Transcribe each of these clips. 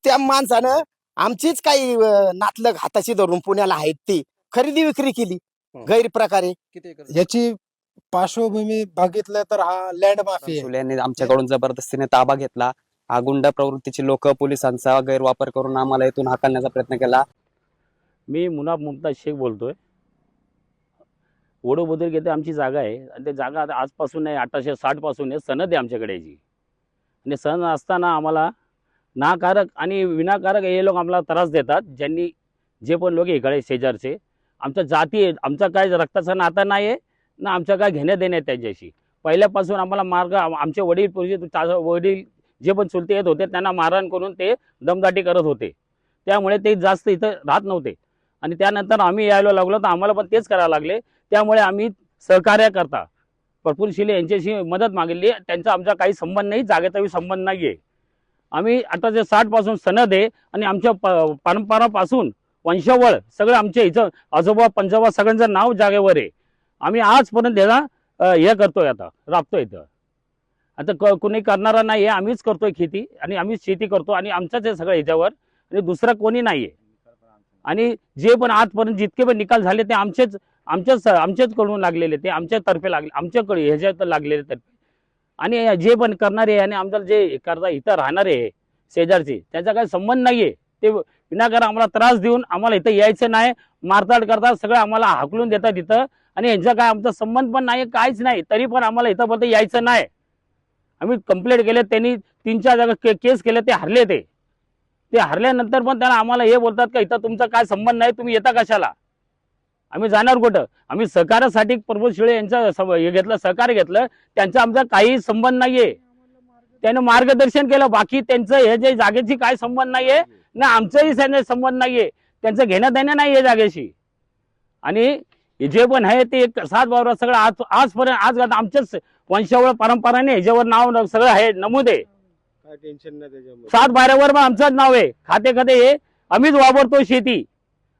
त्या माणसानं आमचीच काही नातलग हाताशी धरून पुण्याला आहेत ती खरेदी विक्री केली गैरप्रकारे. किती एकर? याची पार्श्वभूमी बघितलं तर हा लँड माफी आहे. सुले यांनी आमच्याकडून जबरदस्तीने ताबा घेतला. हा गुंड प्रवृत्तीची लोक पोलिसांचा गैरवापर करून आम्हाला इथून हाकलण्याचा प्रयत्न केला. मी मुनाफ मुमताज शेख बोलतोय. वडोबद्री येथे आमची जागा आहे आणि ते जागा आता आजपासून नाही, 1860 पासून आहे. सनद आहे आमच्याकडे याची. आणि सनद असताना आम्हाला नाकारक आणि विनाकारक हे लोक आम्हाला त्रास देतात. ज्यांनी जे पण लोक इकडे शेजारचे आमच्या जाती आहेत, आमचा काय रक्ताचा नाता नाही आहे ना आमच्या काय घेण्या देण्यात त्यांच्याशी. पहिल्यापासून आम्हाला मार्ग आमचे वडील जे पण चुलते येत होते त्यांना मारहाण करून ते दमदाटी करत होते. त्यामुळे ते जास्त इथं राहत नव्हते आणि त्यानंतर आम्ही यायला लागलो तर आम्हाला पण तेच करायला लागले. त्यामुळे आम्ही सहकार्य करता प्रफुल्ल शिले यांच्याशी मदत मागितली. त्यांचा आमचा काही संबंध नाही, जागेचाही संबंध नाही आहे. आम्ही 1860 पासून सनद आहे आणि आमच्या परंपरापासून वंशावळ सगळं आमच्या इथं आजोबा पंजोबा सगळ्यांचं नाव जागेवर आहे. आम्ही आजपर्यंत त्याला हे करतोय, आता राबतोय इथं. आता कोणी करणारा नाही आहे, आम्हीच करतोय खेती आणि आम्हीच शेती करतो आणि आमचंच आहे सगळं ह्याच्यावर आणि दुसरं कोणी नाही आहे. आणि जे पण आजपर्यंत जितके पण निकाल झाले ते आमचेच कडून लागलेले, ते आमच्यातर्फे लागले, आमच्याकडे ह्याच्यात लागलेले तर्फे. आणि जे पण करणारे आणि आमचं जे करता इथं राहणारे शेजारचे त्यांचा काही संबंध नाही आहे. ते विनाकारण आम्हाला त्रास देऊन आम्हाला इथं यायचं नाही, मारताड करतात, सगळं आम्हाला हाकलून देतात इथं. आणि यांचा काय आमचा संबंध पण नाही, काहीच नाही. तरी पण आम्हाला इथं यायचं नाही. आम्ही कंप्लेंट केले, त्यांनी 3-4 जागा केस केले, ते हरले. ते हरल्यानंतर पण त्यांना आम्हाला हे बोलतात का इथं तुमचा काय संबंध नाही, तुम्ही येता कशाला, आम्ही जाणार कुठं. आम्ही सहकार्यासाठी प्रफुल्ल शिळे यांचं हे घेतलं, सहकार्य घेतलं. त्यांचा आमचा काही संबंध नाहीये. त्याने मार्गदर्शन केलं, बाकी त्यांचं हे जे जागेची काय संबंध नाहीये ना आमचाही संबंध नाहीये. त्यांचं घेणं देणं नाहीये जागेशी. आणि जे पण आहे ते 7 वावर सगळं आजपर्यंत आज आमच्याच वंशावळ परंपराने ह्याच्यावर नाव सगळं आहे, नमूद आहे. काय टेन्शन नाही त्याच्यामध्ये. 7 वाऱ्यावर पण आमचंच नाव आहे. खाते हे आम्हीच वापरतो शेती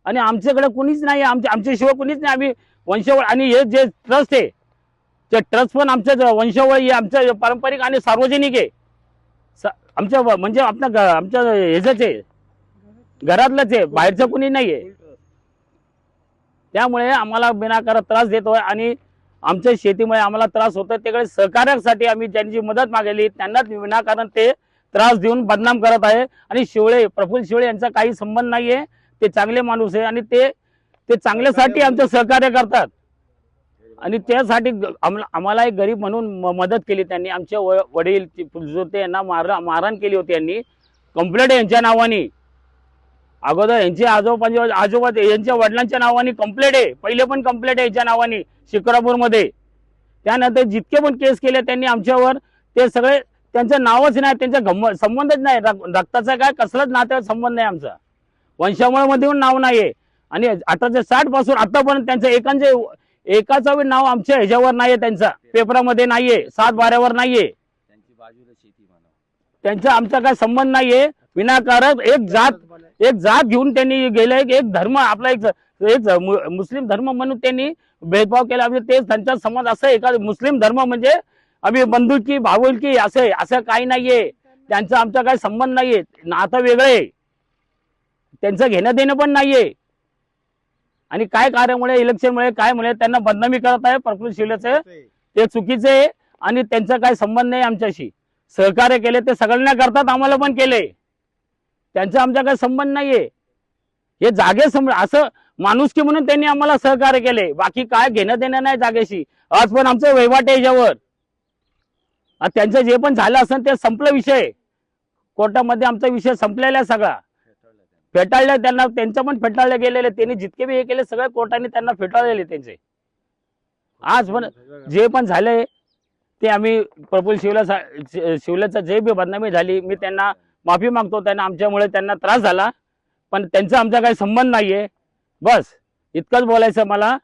आणि आमच्याकडे कुणीच नाही, आमच्याशिवाय कुणीच नाही. आम्ही वंशावळ आणि हे जे ट्रस्ट आहे ते ट्रस्ट पण आमच्याच वंशावळ हे आमचं पारंपरिक आणि सार्वजनिक आहे. आमच्या म्हणजे आमच्या ह्याचंच आहे, घरातलंच आहे, बाहेरचं कुणी नाही आहे. त्यामुळे आम्हाला बिनाकारण त्रास देतोय आणि आमच्या शेतीमुळे आम्हाला त्रास होतोय. त्याकडे सहकार्यासाठी आम्ही ज्यांची मदत मागेली त्यांनाच विनाकारण ते त्रास देऊन बदनाम करत आहे. आणि प्रफुल्ल शिळे यांचा काही संबंध नाहीये. ते चांगले माणूस आहे आणि ते चांगल्यासाठी आमचं सहकार्य करतात. आणि त्यासाठी आम्हाला एक गरीब म्हणून मदत केली त्यांनी. आमचे वडील जो ते यांना मारहाण केली होती, यांनी कंप्लेंट यांच्या नावाने, अगोदर यांचे आजोबा यांच्या वडिलांच्या नावाने कंप्लेंट आहे, पहिले पण कंप्लेंट आहे यांच्या नावाने शिक्रापूरमध्ये. त्यानंतर जितके पण केस केले त्यांनी आमच्यावर, ते सगळे त्यांचं नावच नाही, त्यांचा संबंधच नाही, रक्ताचा काय कसलाच नात्याचा संबंध नाही आमचा. वंशावळमध्ये नाव नाहीये. आणि 1860 पासून आतापर्यंत त्यांचं एकाचं नाव आमच्या ह्याच्यावर नाहीये, त्यांचा पेपरामध्ये नाहीये, 7 वाऱ्यावर नाहीये. त्यांचा आमचा काय संबंध नाहीये. विनाकारण एक जात घेऊन त्यांनी गेले, एक धर्म आपला एक मुस्लिम धर्म म्हणून त्यांनी भेदभाव केला. म्हणजे तेच त्यांचा समाज असं एका मुस्लिम धर्म म्हणजे आम्ही बंधुकी भावुकी असं काही नाहीये. त्यांचा आमचा काही संबंध नाहीये, नातं वेगळे, त्यांचं घेणं देणं पण नाहीये. आणि काय कार्यामुळे इलेक्शनमुळे काय मुळे त्यांना बदनामी करत आहे प्रफुल्ल शिलेचं, ते चुकीचे आहे. आणि त्यांचा काही संबंध नाही आमच्याशी. सहकार्य केले ते सगळ्यांना करतात, आम्हाला पण केले. त्यांचा आमचा काही संबंध नाहीये. हे जागे असं माणुसकी म्हणून त्यांनी आम्हाला सहकार्य केले, बाकी काय घेणं देणं नाही जागेशी. आज पण आमचं वहिवाट आहे याच्यावर. त्यांचं जे पण झालं असेल ते संपलं विषय, कोर्टामध्ये आमचा विषय संपलेला आहे, सगळा फेटाळले. त्यांचं पण फेटाळले गेलेले. त्यांनी जितके बी हे केले सगळ्या कोर्टाने त्यांना फेटाळलेले त्यांचे. आज पण जे पण झाले ते आम्ही प्रफुल्ल शिवलेचं जे बी बदनामी झाली, मी त्यांना माफी मागतो. त्यांना आमच्यामुळे त्यांना त्रास झाला, पण त्यांचा आमचा काही संबंध नाहीये. बस इतकंच बोलायचं मला.